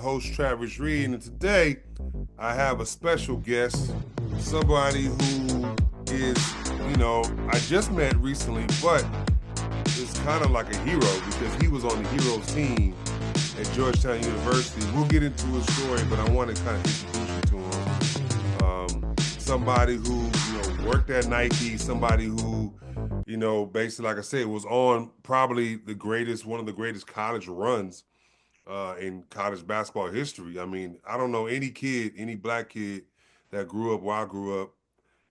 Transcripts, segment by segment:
host, Travis Reed, and today I have a special guest, somebody who is, I just met recently, but is kind of like a hero because he was on the Heroes team at Georgetown University. We'll get into his story, but I want to kind of introduce you to him. Somebody who, worked at Nike, somebody who, basically, like I said, was on probably one of the greatest college runs in college basketball history. I mean, I don't know any kid, any black kid that grew up where I grew up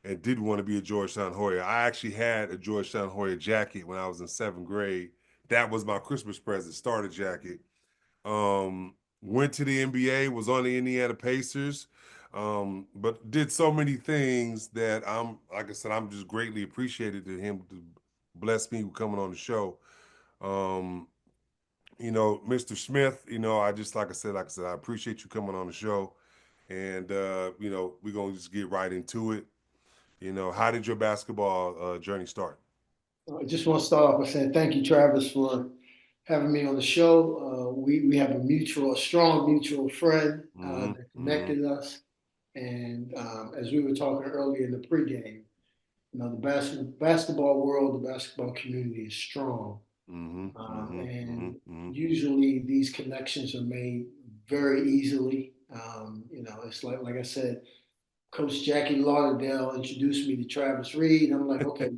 and didn't want to be a Georgetown Hoya. I actually had a Georgetown Hoya jacket when I was in seventh grade. That was my Christmas present, starter jacket. Went to the NBA, was on the Indiana Pacers, but did so many things that like I said, I'm just greatly appreciated to him to bless me with coming on the show. Um, Mr. Smith, like I said, I appreciate you coming on the show. And we're gonna just get right into it. How did your basketball journey start? I just want to start off by saying thank you, Travis, for having me on the show. We have a strong mutual friend Mm-hmm. that Mm-hmm. connected us, and as we were talking earlier in the pregame, the basketball world, the basketball community is strong, Mm-hmm. Mm-hmm. and Mm-hmm. usually these connections are made very easily. It's like I said, Coach Jackie Lauderdale introduced me to Travis Reed. I'm like, okay,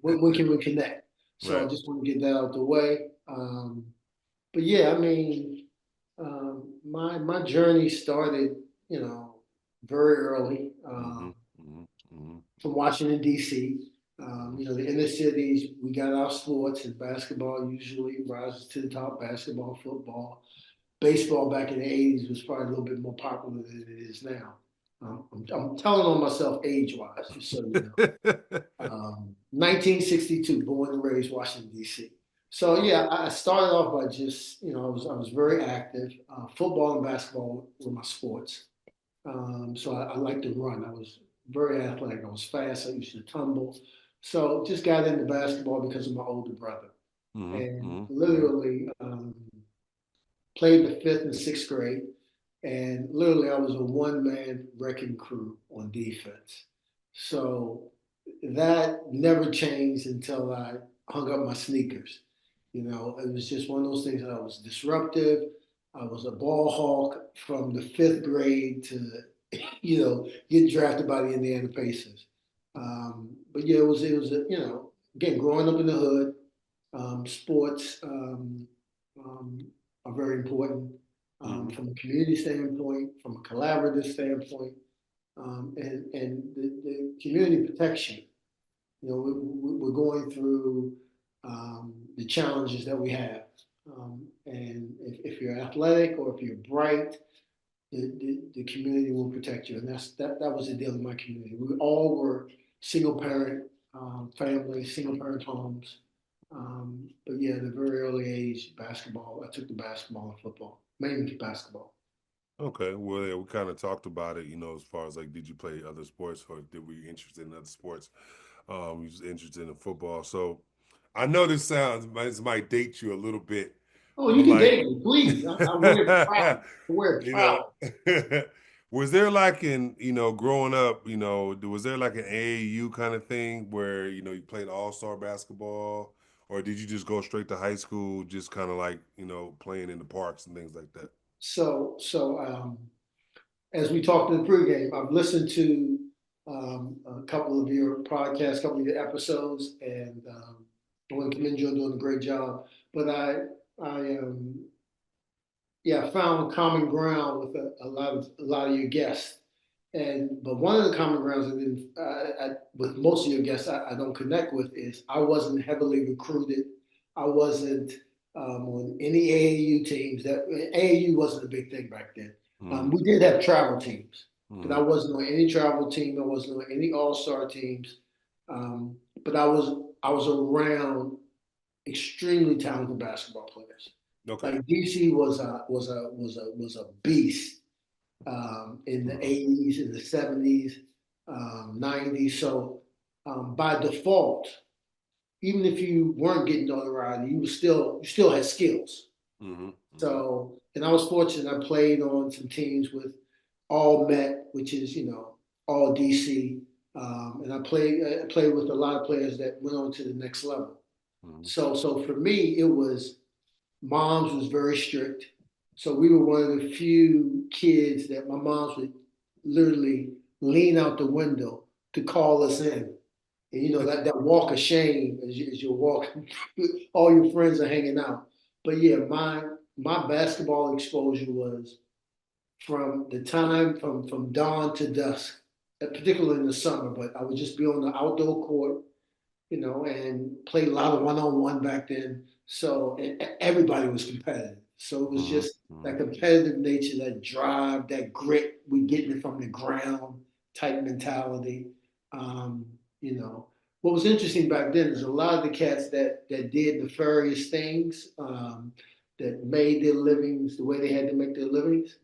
when can we connect? So Right. I just want to get that out the way. But yeah, I mean, my journey started, very early Mm-hmm. Mm-hmm. Mm-hmm. from Washington D.C. The inner cities, we got our sports, and basketball usually rises to the top. Basketball, football, baseball back in the '80s was probably a little bit more popular than it is now. I'm telling on myself age wise, just so you know. 1962, born and raised Washington D.C. So Wow. yeah, I started off by just I was very active. Football and basketball were my sports. So I liked to run. I was very athletic. I was fast. I used to tumble. So just got into basketball because of my older brother, Mm-hmm. and Mm-hmm. Mm-hmm. literally played the fifth and sixth grade. And literally, I was a one man wrecking crew on defense. So that never changed until I hung up my sneakers. It was just one of those things that I was disruptive. I was a ball hawk from the fifth grade to, get drafted by the Indiana Pacers. But yeah, again, growing up in the hood, sports are very important Mm-hmm. from a community standpoint, from a collaborative standpoint, and the community protection. We're going through the challenges that we have. And if you're athletic or if you're bright, the community will protect you. And that was the deal in my community. We all were single parent families, single parent homes. But yeah, at a very early age, basketball. I took the basketball and football, mainly basketball. Okay. Well, yeah, we kind of talked about it, as far as like, did you play other sports or did we interested in other sports? You was interested in football. So I know this might date you a little bit, Oh, you but can like, date me, please. I wear it proud. I wear it you proud. know, was there like growing up, was there like an AAU kind of thing where, you played all-star basketball, or did you just go straight to high school, just kind of like, playing in the parks and things like that? So as we talked in the pregame, I've listened to a couple of your podcasts, a couple of your episodes, and I want to commend you on doing a great job. But I found common ground with a lot of your guests. But one of the common grounds with most of your guests I don't connect with is I wasn't heavily recruited. I wasn't on any AAU teams. That AAU wasn't a big thing back then. Mm-hmm. We did have travel teams, but I Mm-hmm. wasn't on any travel team. I wasn't on any All Star teams. But I was around extremely talented basketball players. Okay. Like DC was a beast in the Mm-hmm. '80s, in the '70s, '90s. So by default, even if you weren't getting notoriety, you still had skills. Mm-hmm. Mm-hmm. So and I was fortunate. I played on some teams with all Met, which is all DC, and I played with a lot of players that went on to the next level. Mhm. So for me, it was mom's was very strict. So we were one of the few kids that my moms would literally lean out the window to call us in. And that walk of shame as you're walking, all your friends are hanging out. But yeah, my basketball exposure was from the time from dawn to dusk, particularly in the summer. But I would just be on the outdoor court, and played a lot of one-on-one back then. So everybody was competitive. So it was Mhm. just that Mhm. competitive nature, that drive, that grit, we getting it from the ground type mentality. Um, you know, what was interesting back then is a lot of the cats that did nefarious things, that made their livings the way they had to make their livings,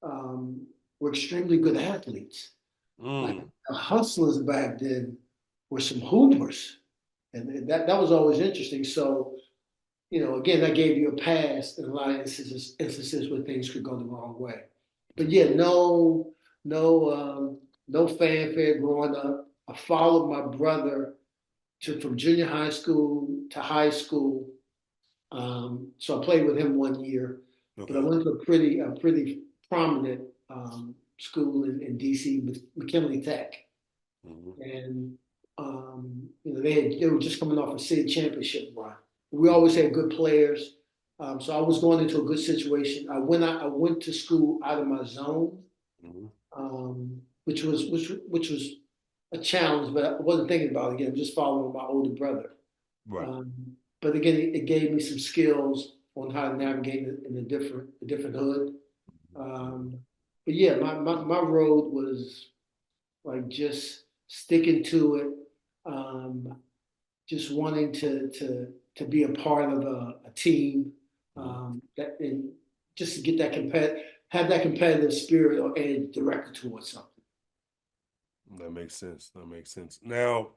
were extremely good athletes. Like Mm. the hustlers back then were some hoopers, and that was always interesting. So again, that gave you a pass in a lot of instances where things could go the wrong way. But yeah, Mhm. no, no fanfare growing up. I followed my brother to from junior high school to high school. So I played with him 1 year, but I Okay. went to a pretty prominent school in DC, McKinley Tech, Mhm. and they were just coming off a city championship run. We always had good players, so I was going into a good situation. I went to school out of my zone, Mhm. which was a challenge, but I wasn't thinking about it again. I'm just following my older brother. Right. Um, but again, it gave me some skills on how to navigate in a different hood. Mhm. Um, but yeah, my road was like just sticking to it, um, just wanting to be a part of a team, Mhm. that and just to get have that competitive spirit or edge directed towards something. That makes sense. That makes sense. Now,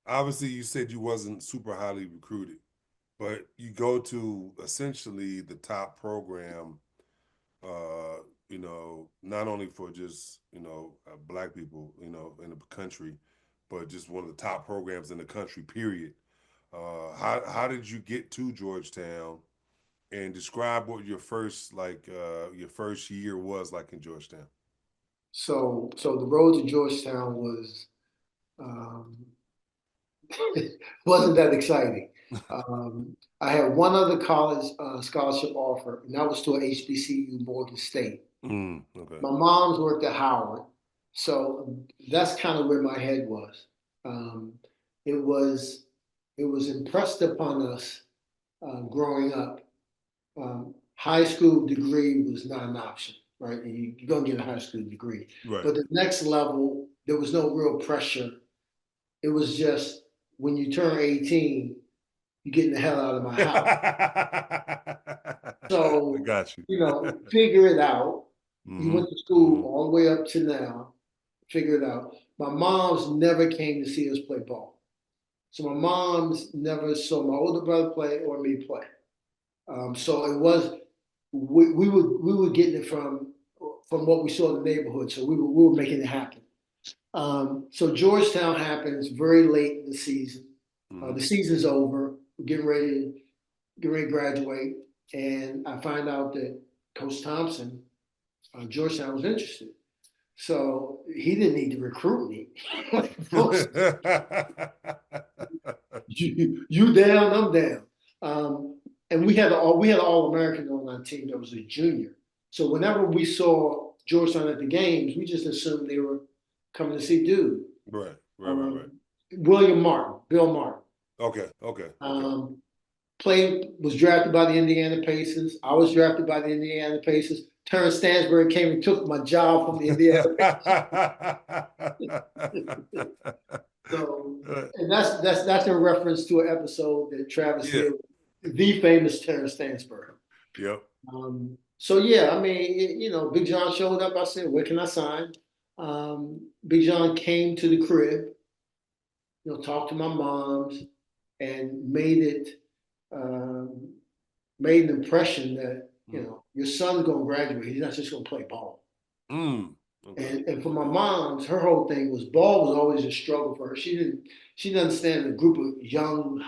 obviously, you said you wasn't super highly recruited, but you go to essentially the top program. Uh, not only for just black people, in the country, but just one of the top programs in the country. Period. How did you get to Georgetown? And describe what your first year was like in Georgetown. So the road to Georgetown um, wasn't that exciting. I had one other college scholarship offer, and that was to a HBCU, Morgan State. Okay. My mom's worked at Howard, so that's kind of where my head was. Um, it was it was impressed upon us growing up. High school degree was not an option, right? You're gonna get a high school degree, Right. but the next level, there was no real pressure. It was just when you turn 18, you're getting the hell out of my house. I So, got you. figure it out. You Hmm. went to school Hmm. all the way up to now, figure it out. My mom's never came to see us play ball. So my mom's never saw my older brother play or me play. So it was we were getting it from what we saw in the neighborhood. So we were making it happen. So Georgetown happens very late in the season. Hmm. The season's over. We're getting ready to graduate, and I find out that Coach Thompson, Georgetown was interested. So he didn't need to recruit me. You down, I'm down. And we had an All American on our team that was a junior. So whenever we saw Georgetown at the games, we just assumed they were coming to see dude. Right. Right. Right. Right. Um, William Martin, Bill Martin. Okay. Okay. Okay. Um, was drafted by the Indiana Pacers. I was drafted by the Indiana Pacers. Terrence Stansbury came and took my job from the Indiana So, and that's in reference to an episode that Travis Yeah. did with the famous Terrence Stansbury. Yep. So yeah, I mean, Big John showed up. I said, "Where can I sign?" Big John came to the crib, talked to my moms, and um, made an impression that You know, your son's gonna graduate. He's not just gonna play ball. Mm. Okay. And for my mom's, her whole thing was ball was always a struggle for her. She didn't understand a group of young,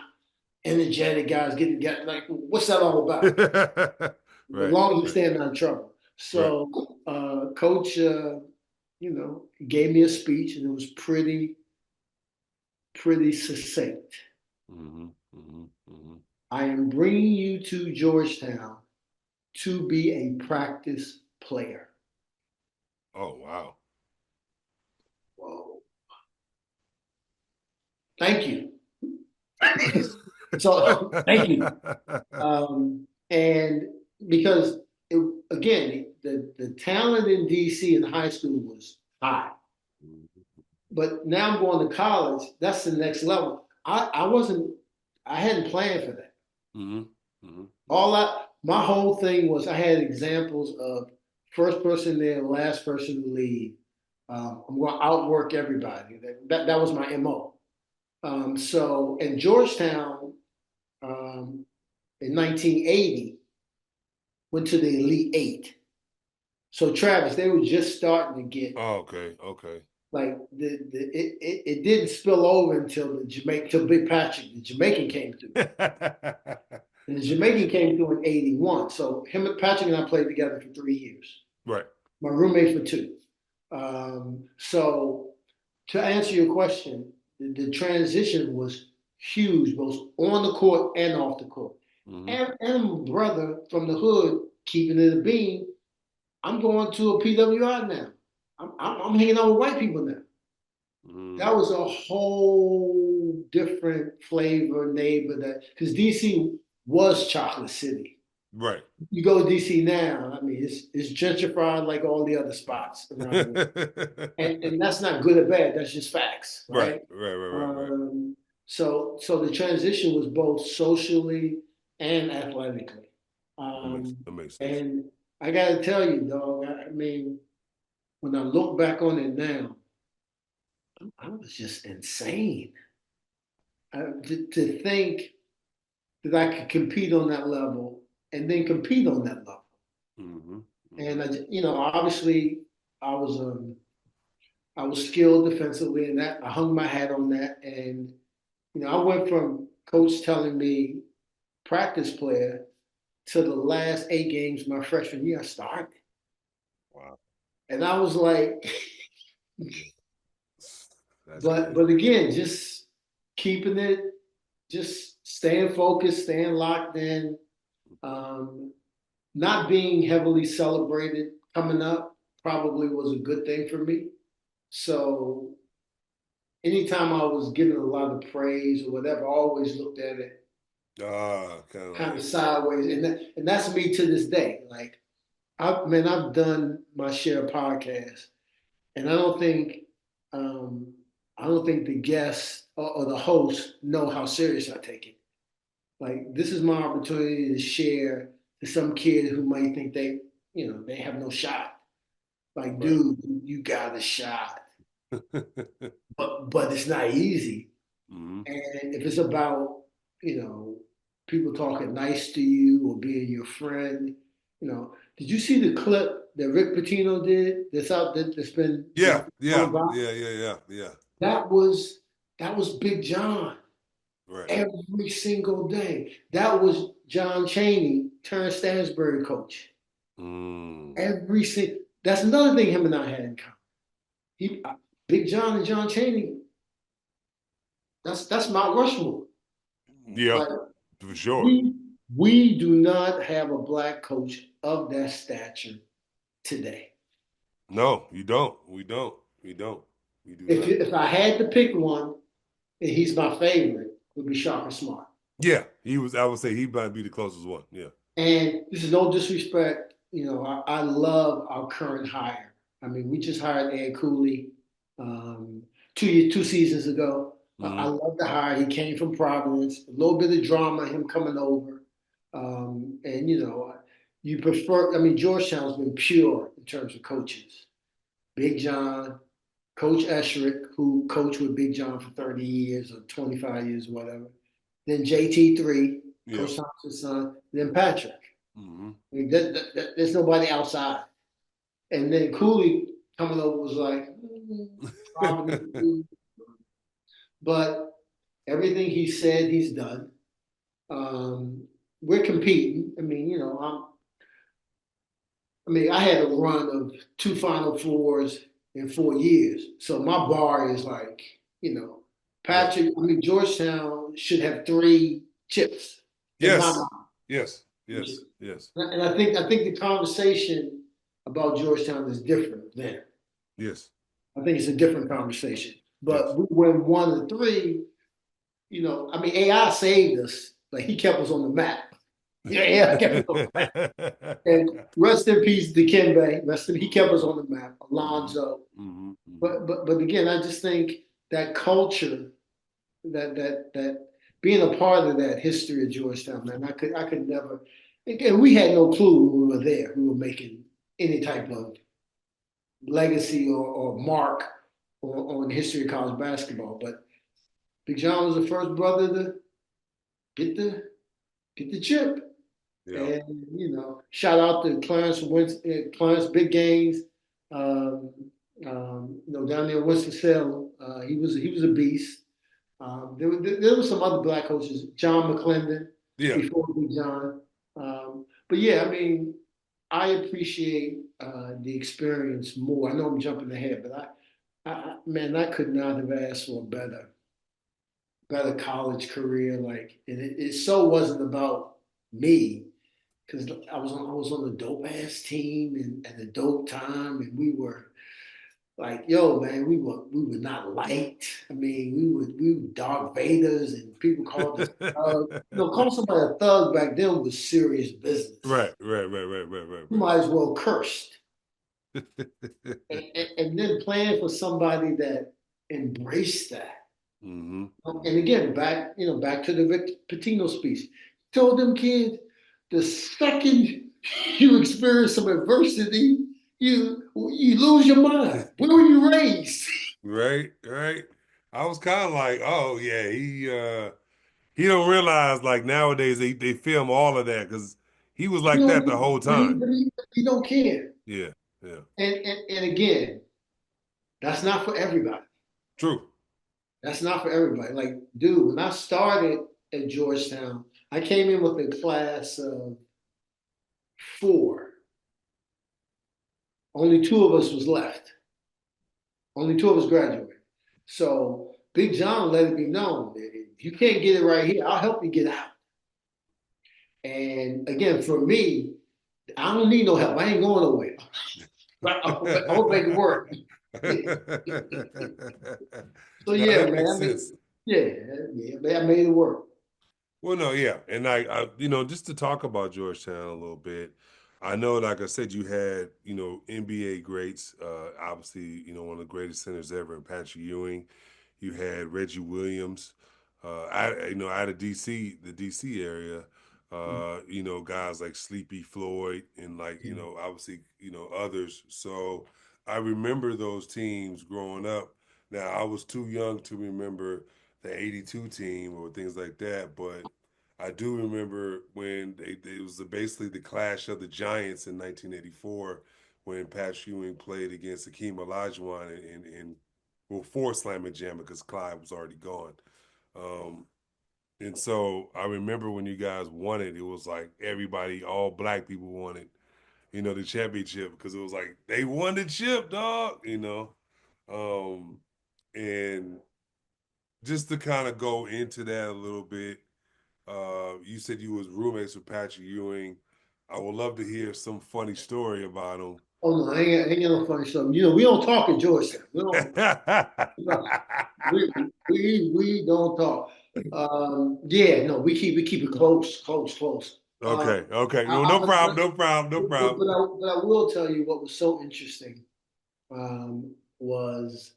energetic guys getting together. Like, what's that all about? As Right. long as you Right. staying out of trouble. Right. So, coach, gave me a speech, and it was pretty succinct. Mm-hmm. Mm-hmm. Mm-hmm. I am bringing you to Georgetown to be a practice player. Oh wow. Whoa. Thank you. So, thank you. And because again, the talent in DC in high school was high, but now I'm going to college. That's the next level. I wasn't. I hadn't planned for that. Mm-hmm. Mm-hmm. My whole thing was I had examples of first person there, last person to leave. I'm going to outwork everybody. That was my MO. So in Georgetown, um, in 1980, went to the Elite Eight. So Travis, they were just starting to get Oh, okay. Okay. like it didn't spill over until till Big Patrick, the Jamaican came through. And the Jamaican came through in 81. So him and Patrick and I played together for 3 years. Right. My roommate for two. So to answer your question, the transition was huge, both on the court and off the court. Mm-hmm. And my brother from the hood, keeping it a bean, I'm going to a PWI now. I'm hanging out with white people now. Mm-hmm. That was a whole different flavor, neighbor because DC was Chocolate City. Right. You go to DC now, I mean, it's gentrified like all the other spots around here. And that's not good or bad. That's just facts, Right. right? Right. Right. Right. Right. So the transition was both socially and athletically. That makes sense. And I got to tell you, dog. I mean, when I look back on it now, I was just insane to think that I could compete on that level and then compete on that level. Mm-hmm. Mm-hmm. And obviously, I was um, I was skilled defensively, and that I hung my hat on that. And I went from coach telling me practice player to the last 8 games my freshman year I started, Wow. and I was like, That's but crazy. again, just keeping it, just staying focused, staying locked in, um, not being heavily celebrated coming up probably was a good thing for me. So anytime I was given a lot of praise or whatever, I always looked at it Kind of kind of like. sideways, and that's me to this day. Like, I've done my share of podcasts, and um, I don't think the guests or the hosts know how serious I take it. Like, this is my opportunity to share to some kid who might think they have no shot. Like, Right. dude, you got a shot, but it's not easy. Mm-hmm. And if it's about, you know, people talking nice to you or being your friend, did you see the clip that Rick Pitino did that's been, Yeah. on Yeah. about? Yeah. Yeah. Yeah. Yeah. That was Big John Right. every single day. That was John Chaney, Terrence Stansbury coach. Mm. That's another thing him and I had in common. Big John and John Chaney, that's Mount Rushmore. Yeah. Like, For sure. we do not have a black coach of that stature today. No, you don't. We don't. We don't. We do If not. if I had to pick one, and he's my favorite, it would be Sharp and Smart. Yeah. He was. I would say he might be the closest one. Yeah. And this is no disrespect. I love our current hire. I mean, we just hired Ed Cooley um, 2 seasons ago. I Mm-hmm. love the hire. He came from Providence. A little bit of drama, him coming over. And you prefer. I mean, Georgetown's been pure in terms of coaches. Big John, Coach Esherick, who coached with Big John for 30 years or 25 years, whatever. Then JT3, Yeah. Coach Thompson's son. Then Patrick. Mm-hmm. I mean, there's nobody outside. And then Cooley coming over was like, probably, but everything he said, he's done. We're competing. I mean, I mean, I had a run of two Final Fours in 4 years. So my bar is like, you know, Right. Patrick, I mean, Georgetown should have three chips in my Yes. mind. Yes. Yes. Yes. And I think the conversation about Georgetown is different then. Yes. I think it's a different conversation. Yes. But we went 1 to 3, I mean, AI saved us. Like he kept us on the map. Yeah, AI kept us on the map. And rest in peace, Dikembe. He kept us on the map. Mhm, Alonzo. mhm, mhm. But again, I just think that culture, that being a part of that history of Georgetown, man, I could never. And we had no clue when we were there. We were making any type of legacy or mark on the history of college basketball. But Big John was the first brother to get the get the chip. Yeah. And shout out to Clarence Big Gaines, um, down there in Winston Salem. He was a beast. There were some other black coaches, John McClendon Yeah. before Big John. But yeah, I mean, I appreciate the experience more. I know I'm jumping ahead, but man, I could not have asked for a better college career. Like, and it so wasn't about me because I was on the dope ass team and at the dope time, and we were like, yo, man, we were not liked. I mean, we were Dark Vaders, and people called us thug. Calling somebody a thug back then was serious business. Right, right, right, right, right, right, You might as well cursed. And then playing for somebody that embraced that. hmm And again, back to the Rick Pitino speech. Told them kids, the second you experience some adversity, you lose your mind. Where were you raised? Right, right. I was kind of like, oh yeah, he don't realize like nowadays they film all of that because he was You like know, that the whole but he, time. but he, he don't care. Yeah, yeah. And again, that's not for everybody. True. That's not for everybody. Like, dude, when I started at Georgetown, I came in with a class of four. Only two of us was left. Only two of us graduated. So Big John let it be known that if you can't get it right here, I'll help you get out. And again, for me, I don't need no help. I ain't going nowhere. I'll make it work. So Now yeah, that man. makes I mean, sense. yeah, yeah, man. I made it work. Well, no, yeah, and just to talk about Georgetown a little bit, I know, like I said, you had, NBA greats, obviously, one of the greatest centers ever in Patrick Ewing. You had Reggie Williams, out of DC, the DC area, guys like Sleepy Floyd and like, obviously, others. So I remember those teams growing up. Now I was too young to remember the '82 team or things like that, but I do remember when it was basically the clash of the Giants in 1984 when Pat Ewing played against Akeem Olajuwon and well, for Slam and Jam because Clyde was already gone. Um, and so I remember when you guys won it, it was like everybody, all black people wanted, the championship because it was like they won the chip, dog. Um, and just to kind of go into that a little bit, you said you was roommates with Patrick Ewing. I would love to hear some funny story about him. Oh no, I ain't got no funny stuff. We don't talk at Georgetown. We don't talk. Yeah, no, we keep it close, close, close. Okay, okay. I, No, I, no but, problem, no problem, no but, problem. I will tell you what was so interesting was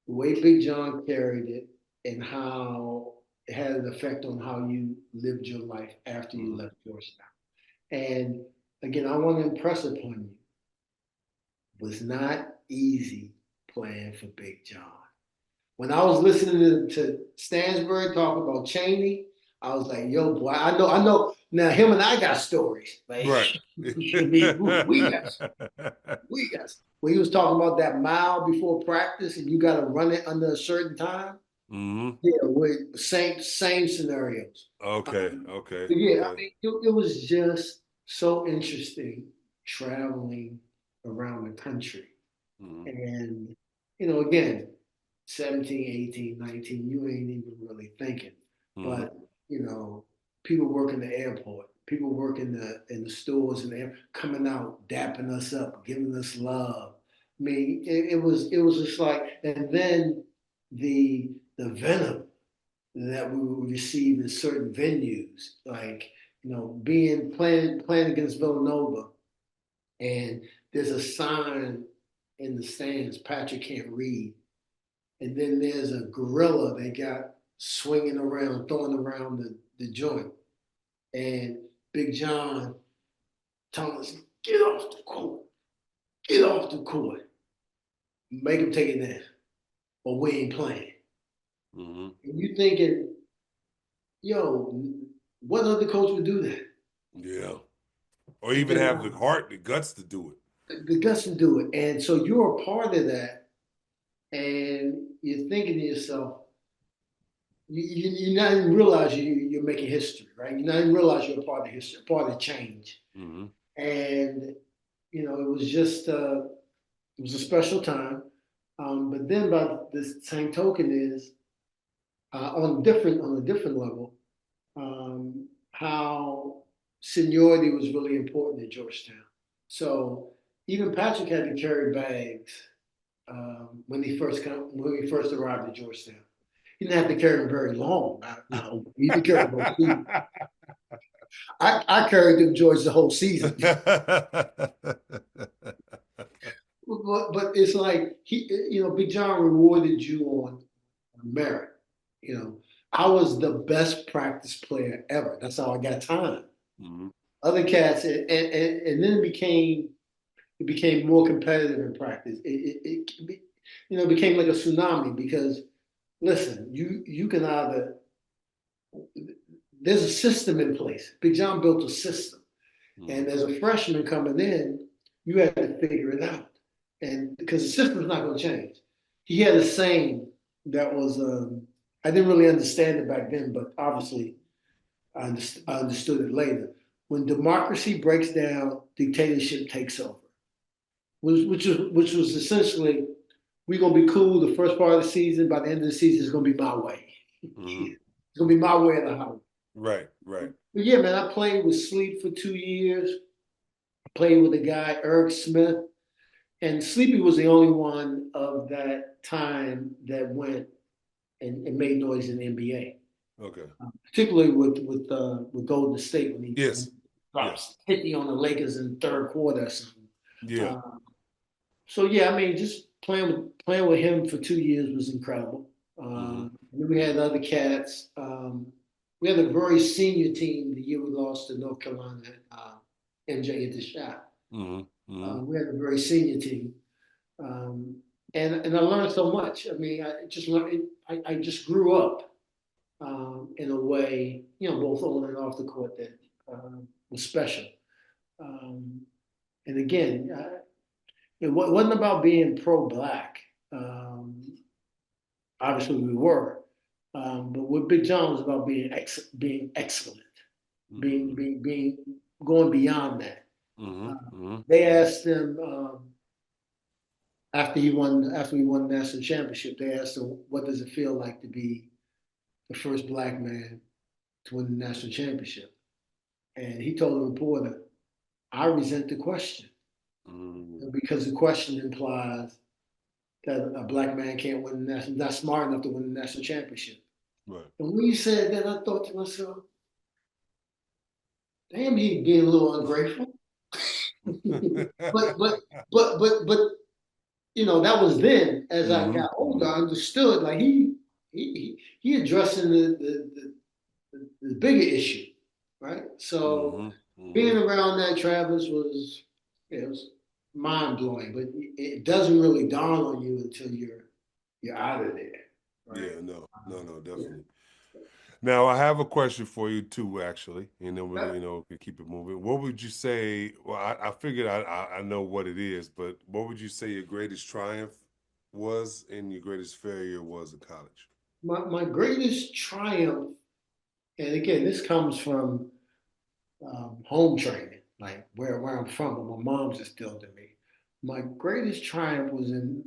the way Big John carried it and how it had an effect on how you lived your life after you Mhm. left Georgetown. And again, I want to impress upon you, it was not easy playing for Big John. When I was listening to Stansbury talk about Cheney, I was like, yo, boy, I know. Now him and I got stories. Like Right. I mean, we got. When he was talking about that mile before practice, and you got to run it under a certain time. Hmm. Yeah, with same scenarios. Okay. Um, Okay. but yeah, I Okay. mean, it was just so interesting traveling around the country. Hmm. And, again, 17, 18, 19, you ain't even really thinking. Hmm. But, you know, people work in the airport, people work in the stores and they're coming out, dapping us up, giving us love. I mean, it was just like, and then the venom that we would receive in certain venues, like, being playing against Villanova, and there's a sign in the stands, Patrick can't read. And then there's a gorilla they got swinging around, throwing around the joint. And Big John telling us, get off the court, get off the court, make him take it in, or we ain't playing. Hmm. And you thinking, yo, what other coach would do that? Yeah. Or And even then have the heart, the guts to do it. the guts to do it. And so you're a part of that, and you're thinking to yourself, you not even realize you're making history, right? You not even realize you're a part of history, part of change. Hmm. And it was just it was a special time. But then, by the same token, is on a different level, how seniority was really important at Georgetown. So even Patrick had to carry bags when he first arrived at Georgetown. He didn't have to carry them very long. He could carry them whole season. I carried them George the whole season. But it's like Big John rewarded you on merit. You know, I was the best practice player ever. That's how I got time. Hmm. Other cats, and then it became more competitive in practice. It became like a tsunami because listen, you can either there's a system in place. Big John built a system, Hmm. and as a freshman coming in, you had to figure it out, and because the system's not going to change. He had a saying that was I didn't really understand it back then, but obviously I understood it later. When democracy breaks down, dictatorship takes over. Which was essentially we're gonna be cool the first part of the season. By the end of the season, it's gonna be my way. Hmm. It's gonna be my way or the highway. Right. Right. But yeah, man, I played with Sleep for 2 years. I played with a guy, Eric Smith, and Sleepy was the only one of that time that went and made noise in the NBA, Okay. particularly with Golden State when he Yes. Yes. drops 50 on the Lakers in the third quarter or something. Yeah. Uh, so yeah, I mean, just playing with him for 2 years was incredible. Hmm. And then we had other cats. We had a very senior team the year we lost to North Carolina. MJ hit the shot. Hmm. Hmm. We had a very senior team, um, and I learned so much. I mean, I just learned. I just grew up in a way, both on and off the court that was special. Um, and again, it wasn't about being pro-black. Um, Obviously, we were, but with Big John was about being excellent, being Hmm. being being going beyond that. Hmm. Uh, Hmm. they asked him after he won the national championship. They asked him, "What does it feel like to be the first black man to win the national championship?" And he told the reporter, "I resent the question Hmm. because the question implies that a black man can't win the national, not smart enough to win the national championship." Right. And when he said that, I thought to myself, damn, he being a little ungrateful. but but but that was then. As I Hmm. got older, Hmm. I understood like he addressing the bigger issue, right? So Hmm. Hmm. being around that Travis was mind blowing, but it doesn't really dawn on you until you're out of there, right? Yeah. No. No. No. Yeah. Definitely. Now I have a question for you too, actually, and then we, Yeah. can keep it moving. What would you say? Well, I figured I know what it is, but what would you say your greatest triumph was and your greatest failure was in college? My greatest triumph, and again, this comes from home training, like where I'm from, but my mom's instilled in me. My greatest triumph was in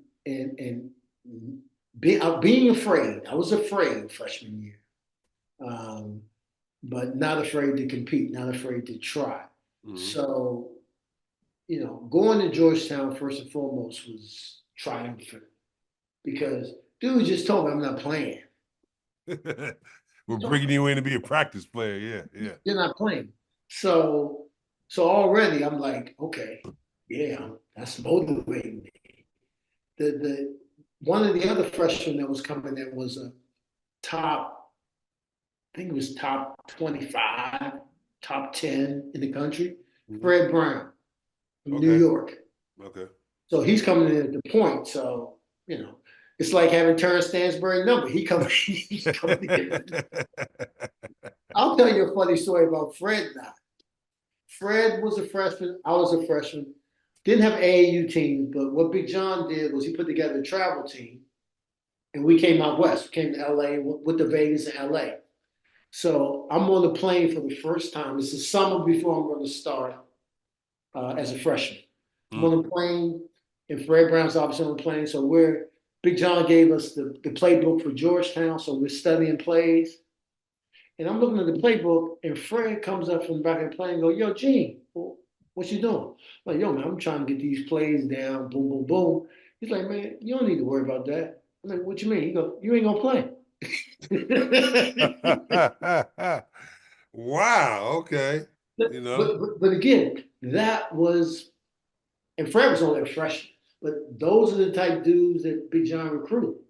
being afraid. I was afraid freshman year, um, but not afraid to compete, not afraid to try. Hmm. So, going to Georgetown first and foremost was triumphant because dude just told me I'm not playing. We're He told bringing you in to be a practice player. Yeah, yeah. You're not playing. So so already I'm like, okay, yeah, that's motivating me. The one of the other freshmen that was coming in was a top, I think it was top 25, top 10 in the country, Hmm. Fred Brown from New Okay, York. okay. So he's coming in at the point. So, it's like having Terrence Stansbury number. He coming, he's coming to get it. I'll tell you a funny story about Fred now. Fred was a freshman. I was a freshman. Didn't have AAU teams, but what Big John did was he put together a travel team, and we came out west. We came to LA with the Vegas in LA. So I'm on the plane for the first time. It's the summer before I'm going to start as a freshman. I'm Mm. on the plane, and Fred Brown's obviously on the plane. So Big John gave us the playbook for Georgetown. So we're studying plays. And I'm looking at the playbook, and Fred comes up from the back of the plane and go, "Yo, Gene, what you doing?" I'm like, "Yo, man, I'm trying to get these plays down, boom, boom, boom." He's like, "Man, you don't need to worry about that." I'm like, "What you mean?" He go, "You ain't gonna play." Wow, okay. but, You know. but again, that was, and Fred was only a freshman, but those are the type dudes that Big John recruited.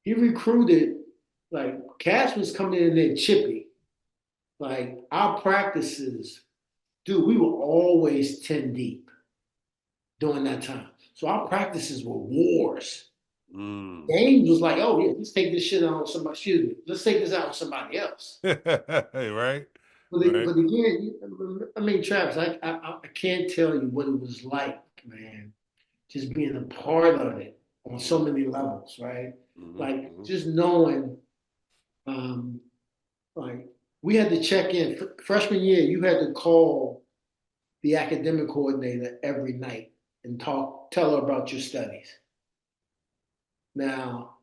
He recruited, like, Cass was coming in there chippy. Like, our practices, dude, we were always 10 deep during that time. So our practices were wars. Mm. Games was like, oh yeah, let's take this shit out on somebody. Excuse me, let's take this out on somebody else. Right, But right. but again, I mean, Travis, I can't tell you what it was like, man. Just being a part of it on so Hmm. many levels, right? Hmm. Like Hmm. just knowing, um, like we had to check in freshman year. You had to call the academic coordinator every night and tell her about your studies. Now,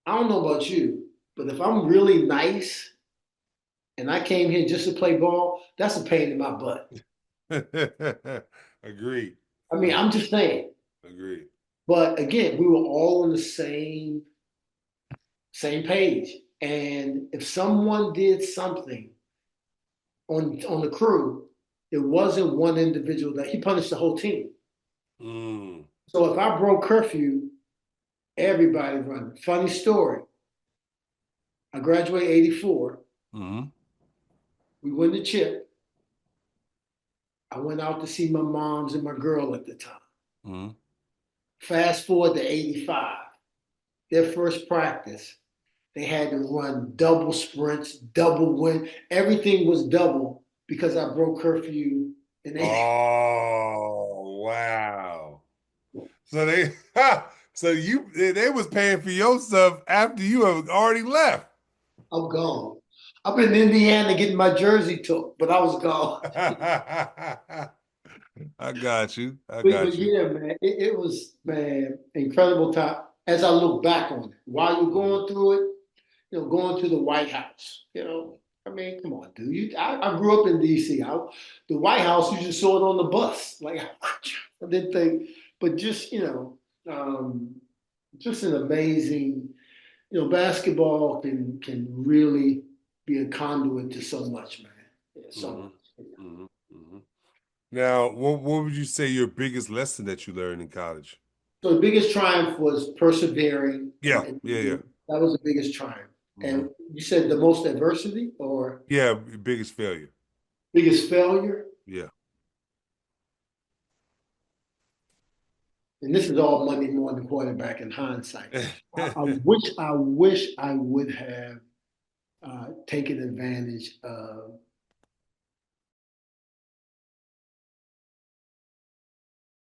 I don't know about you, but if I'm really nice and I came here just to play ball, that's a pain in my butt. Agreed. I mean, I'm just saying. Agreed. But again, we were all on the same page. And if someone did something on the crew, it wasn't one individual that he punished the whole team. Mm. So if I broke curfew, everybody run. Funny story. I graduated 84. Hmm. We win the chip. I went out to see my moms and my girl at the time. Hmm. Fast forward to 85, their first practice. They had to run double sprints, double win. Everything was double because I broke curfew in 80. Oh, wow. So they so they was paying for your stuff after you have already left. I'm gone. I've been in Indiana getting my jersey took, but I was gone. I got you. I But got you. yeah, man, it was, man, incredible time. As I look back on it, while you're Mhm. going through it, going to the White House. I mean, come on, dude. I grew up in D.C. The White House, you just saw it on the bus. Like, I didn't think, but just, um, just an amazing, basketball can really be a conduit to so much, man. Yeah, so Hmm. much. Hmm. Hmm. Now, what would you say your biggest lesson that you learned in college? So the biggest triumph was persevering, Yeah, yeah, yeah. that was the biggest triumph. Hmm. And you said the most adversity or Yeah, biggest failure. biggest failure? Yeah. And this is all Monday morning quarterback in hindsight. I wish I would have. taking advantage of